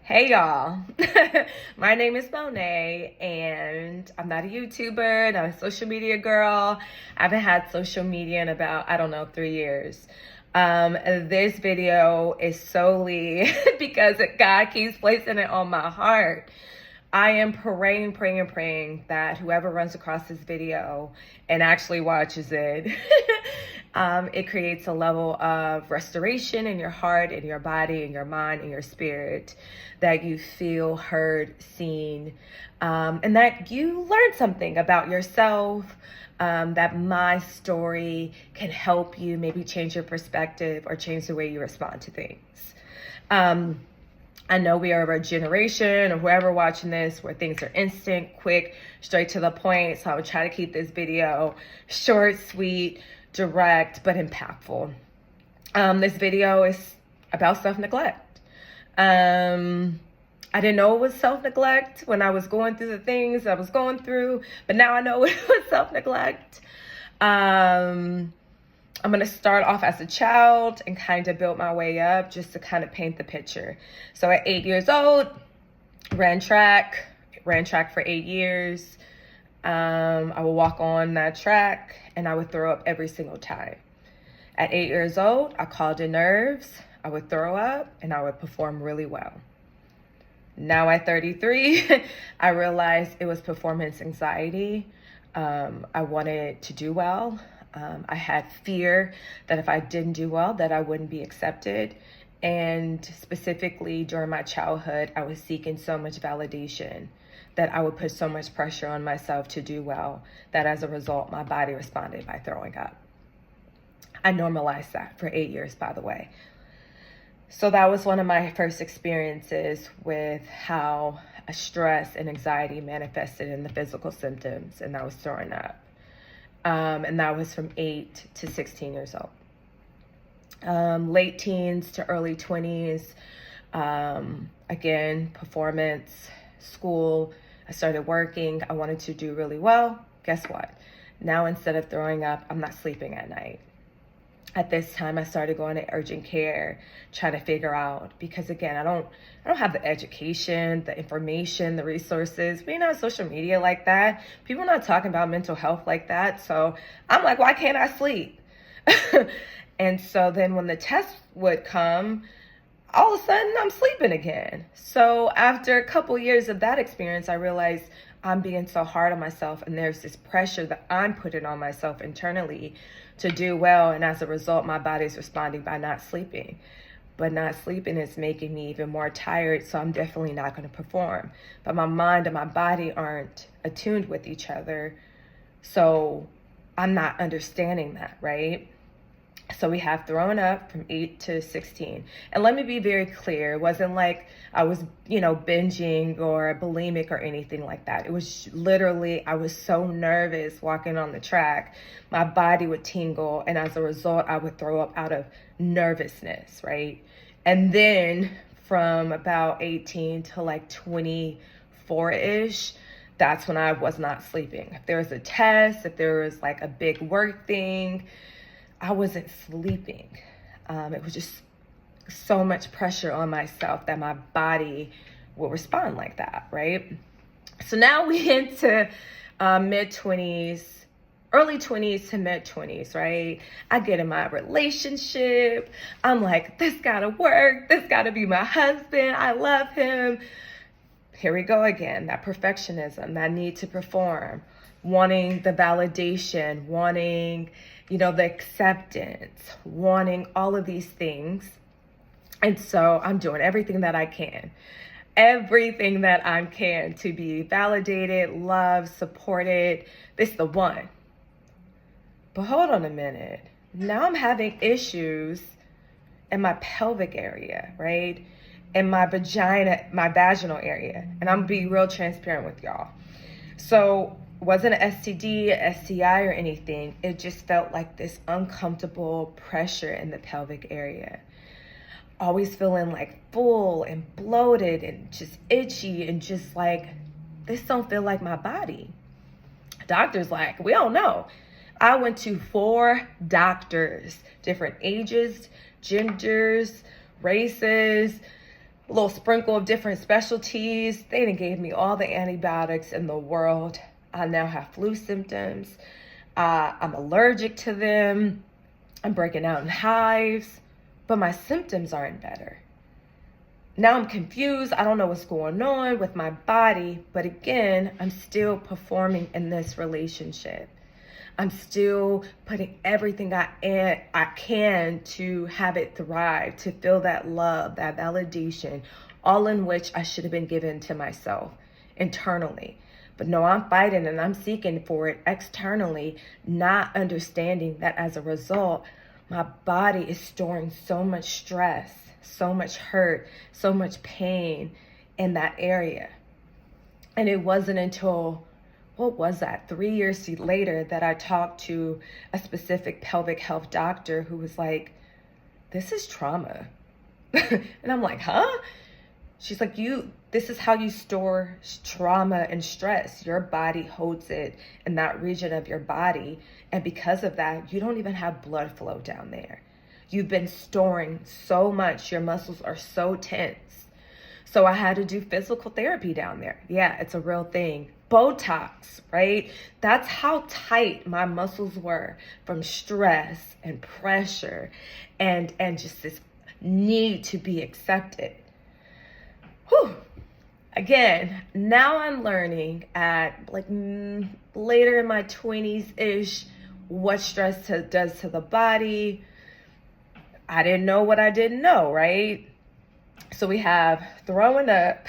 Hey y'all, my name is Mo.W and I'm not a YouTuber, not a social media girl. I haven't had social media in about, 3 years. This video is solely because God keeps placing it on my heart. I am praying that whoever runs across this video and actually watches it, it creates a level of restoration in your heart, in your body, in your mind, in your spirit, that you feel heard, seen, and that you learn something about yourself, that my story can help you maybe change your perspective or change the way you respond to things. I know we are a generation, or whoever watching this, where things are instant, quick, straight to the point. So I would try to keep this video short, sweet, direct, but impactful. This video is about self-neglect. I didn't know it was self-neglect when I was going through the things I was going through, but now I know it was self-neglect. I'm going to start off as a child and kind of build my way up just to kind of paint the picture. So at 8 years old, ran track for 8 years. I would walk on that track and I would throw up every single time. At 8 years old, I called in nerves. I would throw up and I would perform really well. Now at 33, I realized it was performance anxiety. I wanted to do well. I had fear that if I didn't do well, that I wouldn't be accepted. And specifically during my childhood, I was seeking so much validation that I would put so much pressure on myself to do well, that as a result, my body responded by throwing up. I normalized that for 8 years, by the way. So that was one of my first experiences with how a stress and anxiety manifested in the physical symptoms, and that was throwing up. And that was from 8 to 16 years old. Late teens to early 20s, again, performance, school. I started working. I wanted to do really well. Guess what? Now, instead of throwing up, I'm not sleeping at night. At this time, I started going to urgent care, trying to figure out, because again, I don't have the education, the information, the resources. We're not social media like that. People are not talking about mental health like that. So I'm like, why can't I sleep? And so then when the test would come, all of a sudden I'm sleeping again. So after a couple years of that experience, I realized I'm being so hard on myself, and there's this pressure that I'm putting on myself internally to do well. And as a result, my body's responding by not sleeping. But not sleeping is making me even more tired, so I'm definitely not going to perform. But my mind and my body aren't attuned with each other, so I'm not understanding that, right? So we have thrown up from 8 to 16. And let me be very clear. It wasn't like I was, binging or bulimic or anything like that. It was literally, I was so nervous walking on the track. My body would tingle. And as a result, I would throw up out of nervousness, right? And then from about 18 to like 24-ish, that's when I was not sleeping. If there was a test, if there was like a big work thing, I wasn't sleeping. It was just so much pressure on myself that my body will respond like that, right? So now we into mid-20s, early 20s to mid-20s, right? I get in my relationship. I'm like, this gotta work. This gotta be my husband. I love him. Here we go again, that perfectionism, that need to perform, wanting the validation, wanting, the acceptance, wanting all of these things. And so I'm doing everything that I can to be validated, loved, supported. This is the one. But hold on a minute. Now I'm having issues in my pelvic area, right? In my vagina, my vaginal area. And I'm being real transparent with y'all. So it wasn't an STD, an STI or anything. It just felt like this uncomfortable pressure in the pelvic area. Always feeling like full and bloated and just itchy and just like, this don't feel like my body. Doctor's like, we don't know. I went to 4 doctors, different ages, genders, races, a little sprinkle of different specialties. They done gave me all the antibiotics in the world. I now have flu symptoms. I'm allergic to them. I'm breaking out in hives, but my symptoms aren't better. Now I'm confused. I don't know what's going on with my body, but again, I'm still performing in this relationship. I'm still putting everything I can to have it thrive, to feel that love, that validation, all in which I should have been given to myself internally. But no, I'm fighting and I'm seeking for it externally, not understanding that as a result, my body is storing so much stress, so much hurt, so much pain in that area. And it wasn't until, 3 years later that I talked to a specific pelvic health doctor who was like, this is trauma. And I'm like, huh? She's like, this is how you store trauma and stress. Your body holds it in that region of your body. And because of that, you don't even have blood flow down there. You've been storing so much. Your muscles are so tense. So I had to do physical therapy down there. Yeah, it's a real thing. Botox, right? That's how tight my muscles were from stress and pressure and just this need to be accepted. Whew. Again, now I'm learning at later in my 20s-ish what stress does to the body. I didn't know what I didn't know, right? So we have throwing up,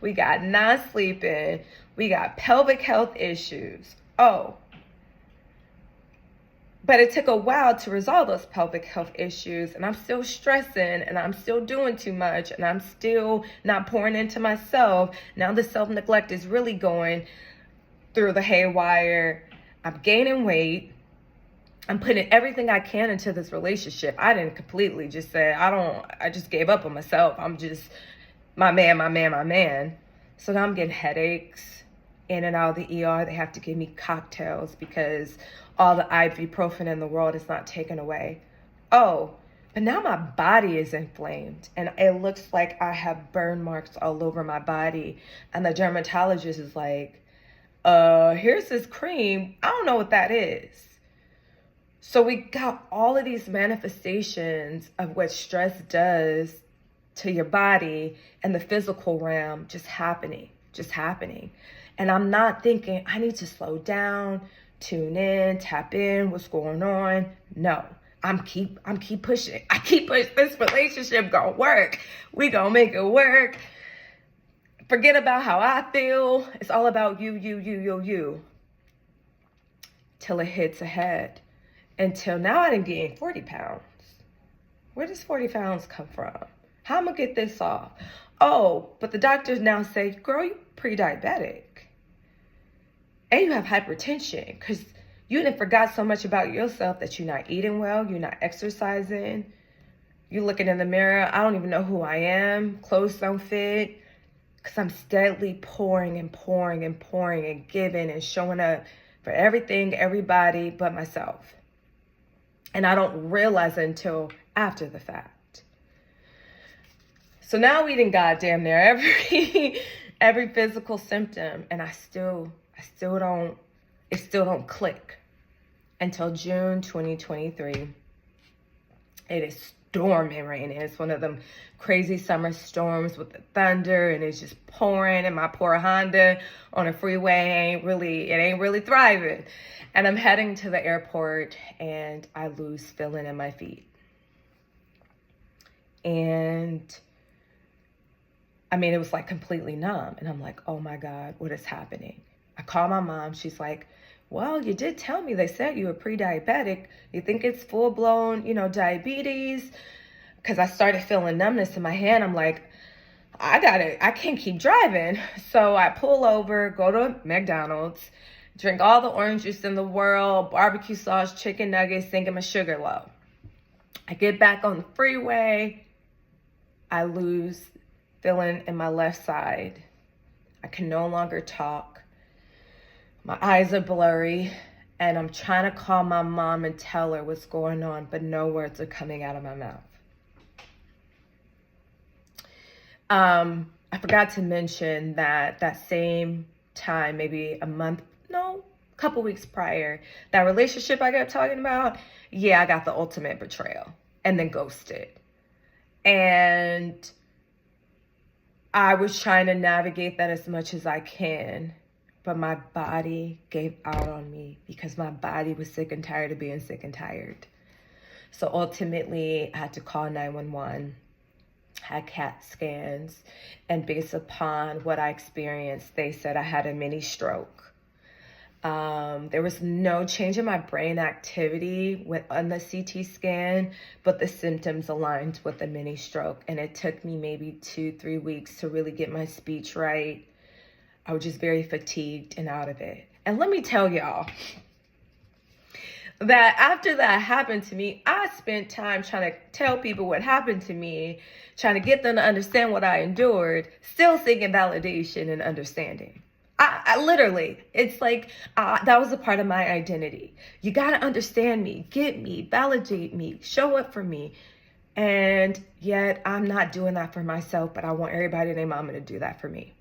we got not sleeping, we got pelvic health issues. Oh, but it took a while to resolve those pelvic health issues, and I'm still stressing, and I'm still doing too much, and I'm still not pouring into myself. Now the self-neglect is really going through the haywire. I'm gaining weight. I'm putting everything I can into this relationship. I didn't completely just say, I just gave up on myself. I'm just my man. So now I'm getting headaches in and out of the ER. They have to give me cocktails because all the ibuprofen in the world is not taken away. Oh, but now my body is inflamed and it looks like I have burn marks all over my body. And the dermatologist is like, here's this cream. I don't know what that is. So we got all of these manifestations of what stress does to your body and the physical realm just happening. And I'm not thinking I need to slow down, tune in, tap in, what's going on. No, I'm keep pushing. I keep pushing. This relationship gonna work. We gonna make it work. Forget about how I feel. It's all about you. Till it hits ahead. Until now, I done gained 40 pounds. Where does 40 pounds come from? How am I gonna get this off? Oh, but the doctors now say, girl, you pre-diabetic. And you have hypertension because you done forgot so much about yourself that you're not eating well, you're not exercising. You're looking in the mirror, I don't even know who I am. Clothes don't fit. Because I'm steadily pouring and giving and showing up for everything, everybody but myself. And I don't realize it until after the fact. So now we done goddamn near every physical symptom, and it still don't click until June 2023. It is storming raining. It's one of them crazy summer storms with the thunder, and it's just pouring, and my poor Honda on a freeway ain't really thriving. And I'm heading to the airport, and I lose feeling in my feet. And I mean, it was like completely numb. And I'm like, oh my God, what is happening? I call my mom. She's like, well, you did tell me they said you were pre-diabetic. You think it's full-blown, diabetes? Because I started feeling numbness in my hand. I'm like, I can't keep driving. So I pull over, go to McDonald's, drink all the orange juice in the world, barbecue sauce, chicken nuggets, thinking my sugar low. I get back on the freeway. I lose feeling in my left side. I can no longer talk. My eyes are blurry, and I'm trying to call my mom and tell her what's going on, but no words are coming out of my mouth. I forgot to mention that that same time, maybe a month, no, a couple weeks prior, that relationship I kept talking about, yeah, I got the ultimate betrayal and then ghosted. And I was trying to navigate that as much as I can, but my body gave out on me because my body was sick and tired of being sick and tired. So ultimately, I had to call 911, had CAT scans, and based upon what I experienced, they said I had a mini stroke. There was no change in my brain activity on the CT scan, but the symptoms aligned with the mini stroke. And it took me maybe 2-3 weeks to really get my speech right. I was just very fatigued and out of it. And let me tell y'all that after that happened to me, I spent time trying to tell people what happened to me, trying to get them to understand what I endured, still seeking validation and understanding. I literally, it's like that was a part of my identity. You got to understand me, get me, validate me, show up for me. And yet I'm not doing that for myself, but I want everybody and their mama to do that for me.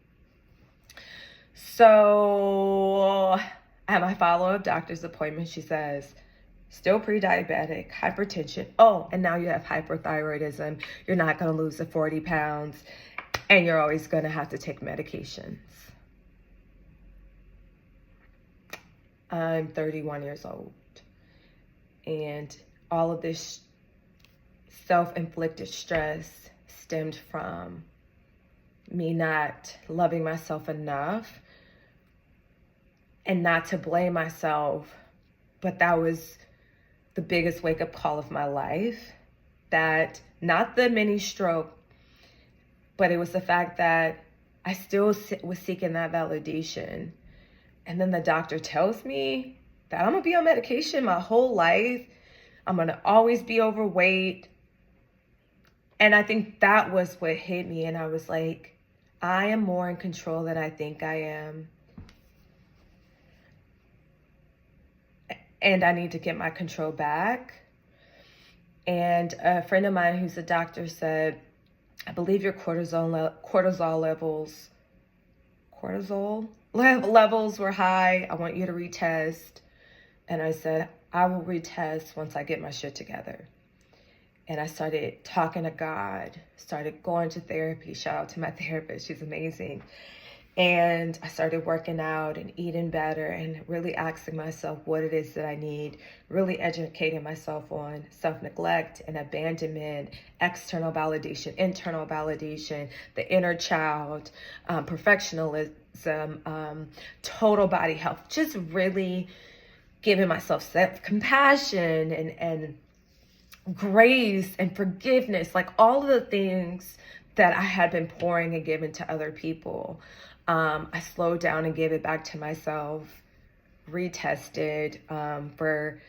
So at my follow-up doctor's appointment, she says, still pre-diabetic, hypertension. Oh, and now you have hyperthyroidism. You're not going to lose the 40 pounds, and you're always going to have to take medications. I'm 31 years old, and all of this self-inflicted stress stemmed from me not loving myself enough, and not to blame myself, but that was the biggest wake-up call of my life. That not the mini stroke, but it was the fact that I still was seeking that validation. And then the doctor tells me that I'm gonna be on medication my whole life. I'm gonna always be overweight. And I think that was what hit me. And I was like, I am more in control than I think I am. And I need to get my control back. And a friend of mine who's a doctor said, I believe your cortisol levels were high. I want you to retest. And I said, I will retest once I get my shit together. And I started talking to God, started going to therapy. Shout out to my therapist, she's amazing. And I started working out and eating better and really asking myself what it is that I need, really educating myself on self-neglect and abandonment, external validation, internal validation, the inner child, perfectionism, total body health, just really giving myself self-compassion and grace and forgiveness, like all of the things that I had been pouring and giving to other people. I slowed down and gave it back to myself, retested for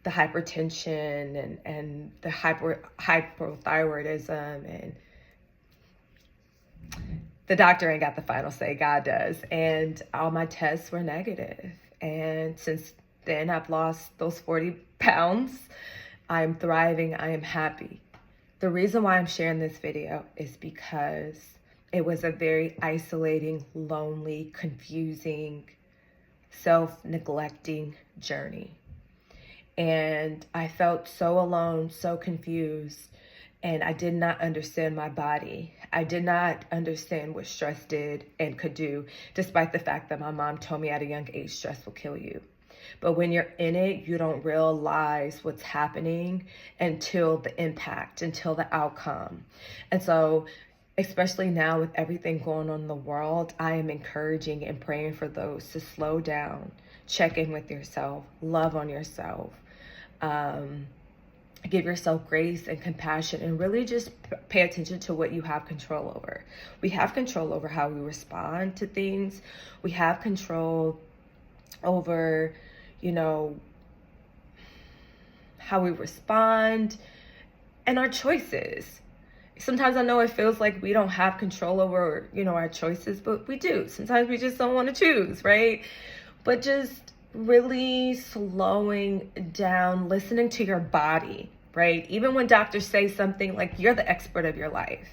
the hypertension and the hypothyroidism, and the doctor ain't got the final say, God does. And all my tests were negative. And since then, I've lost those 40 pounds. I'm thriving. I am happy. The reason why I'm sharing this video is because it was a very isolating, lonely, confusing, self-neglecting journey. And I felt so alone, so confused, and I did not understand my body. I did not understand what stress did and could do, despite the fact that my mom told me at a young age, stress will kill you. But when you're in it, you don't realize what's happening until the impact, until the outcome. And so, especially now with everything going on in the world, I am encouraging and praying for those to slow down, check in with yourself, love on yourself, give yourself grace and compassion, and really just pay attention to what you have control over. We have control over how we respond to things. We have control over, how we respond and our choices. Sometimes I know it feels like we don't have control over, our choices, but we do. Sometimes we just don't want to choose, right? But just really slowing down, listening to your body, right? Even when doctors say something like, you're the expert of your life.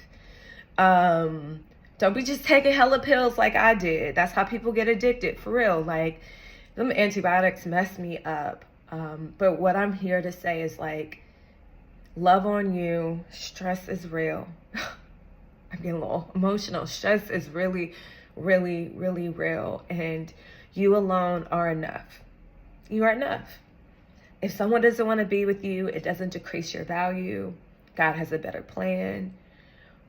Don't be just taking hella pills like I did. That's how people get addicted, for real. Like, them antibiotics messed me up. But what I'm here to say is, like, love on you. Stress is real. I'm getting a little emotional. Stress is really, really, really real. And you alone are enough. You are enough. If someone doesn't want to be with you, it doesn't decrease your value. God has a better plan.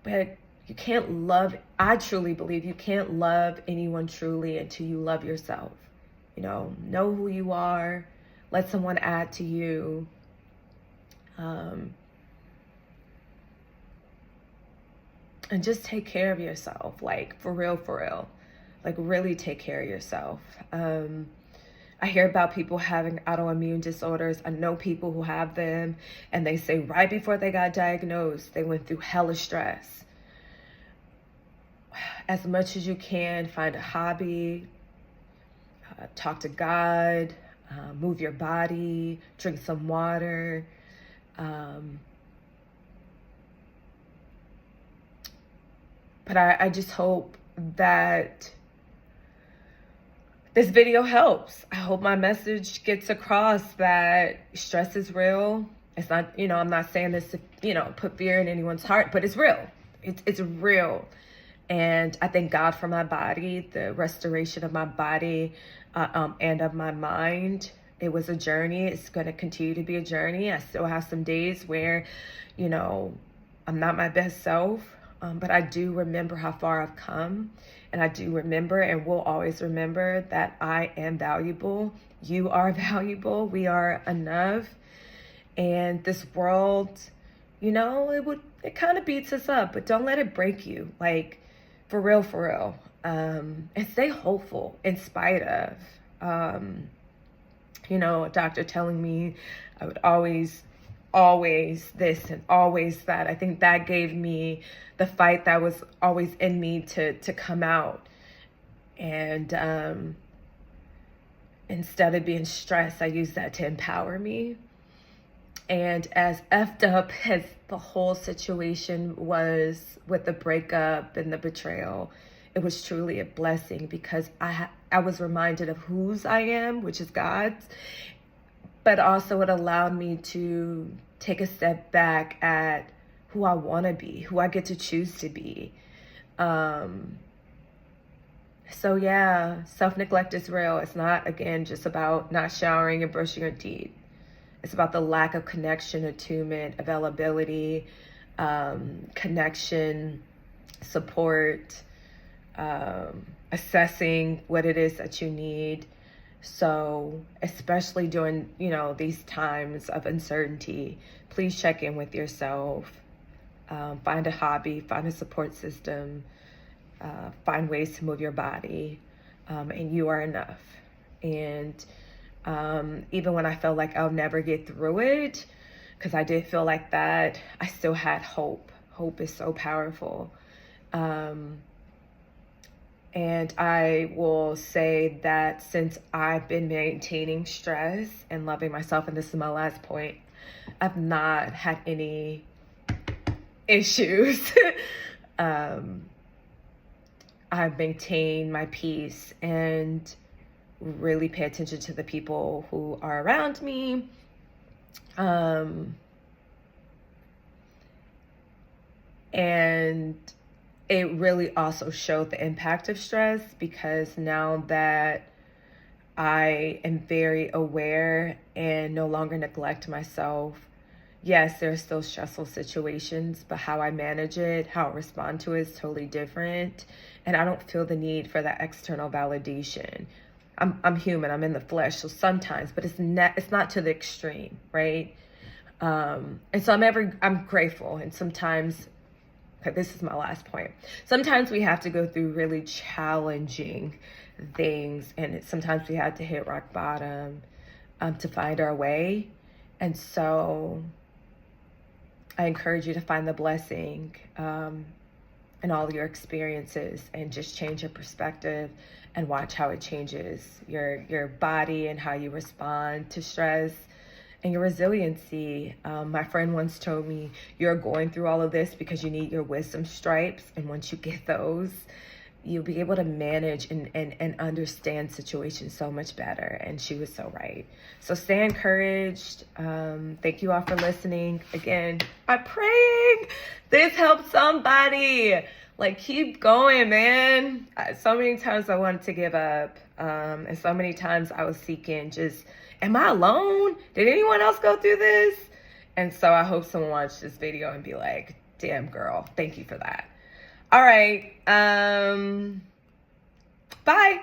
But you can't love, I truly believe you can't love anyone truly until you love yourself. Know who you are. Let someone add to you. And just take care of yourself, like, for real. Like, really take care of yourself. I hear about people having autoimmune disorders. I know people who have them, and they say right before they got diagnosed, they went through hella stress. As much as you can, find a hobby, talk to God, move your body, drink some water. But I just hope that this video helps. I hope my message gets across that stress is real. It's not, I'm not saying this to, put fear in anyone's heart, but it's real. It's real. And I thank God for my body, the restoration of my body, and of my mind. It was a journey. It's going to continue to be a journey. I still have some days where, I'm not my best self, but I do remember how far I've come. And I do remember, and will always remember, that I am valuable. You are valuable. We are enough. And this world, it kind of beats us up, but don't let it break you. Like, for real. And stay hopeful in spite of, a doctor telling me I would always this and always that. I think that gave me the fight that was always in me to come out. And instead of being stressed, I used that to empower me. And as effed up as the whole situation was with the breakup and the betrayal, it was truly a blessing, because I was reminded of whose I am, which is God's. But also it allowed me to take a step back at who I want to be, who I get to choose to be. So yeah, self-neglect is real. It's not, again, just about not showering and brushing your teeth. It's about the lack of connection, attunement, availability, connection, support, assessing what it is that you need. So especially during, these times of uncertainty, please check in with yourself. Find a hobby, find a support system, find ways to move your body, and you are enough. And even when I felt like I'll never get through it, because I did feel like that, I still had hope. Hope is so powerful. And I will say that since I've been maintaining stress and loving myself, and this is my last point, I've not had any issues. I've maintained my peace and really pay attention to the people who are around me. And it really also showed the impact of stress, because now that I am very aware and no longer neglect myself, yes, there are still stressful situations, but how I manage it, how I respond to it is totally different. And I don't feel the need for that external validation. I'm human, I'm in the flesh, so sometimes, but it's not to the extreme, right? And so I'm grateful, and sometimes, okay, this is my last point. Sometimes we have to go through really challenging things, and sometimes we have to hit rock bottom to find our way. And so I encourage you to find the blessing in all your experiences, and just change your perspective and watch how it changes your body and how you respond to stress, and your resiliency. My friend once told me, you're going through all of this because you need your wisdom stripes. And once you get those, you'll be able to manage and understand situations so much better. And she was so right. So stay encouraged. Thank you all for listening. Again, I'm praying this helps somebody. Like, keep going, man. So many times I wanted to give up. And so many times I was seeking just, am I alone? Did anyone else go through this? And so I hope someone watched this video and be like, damn girl, thank you for that. All right. Bye.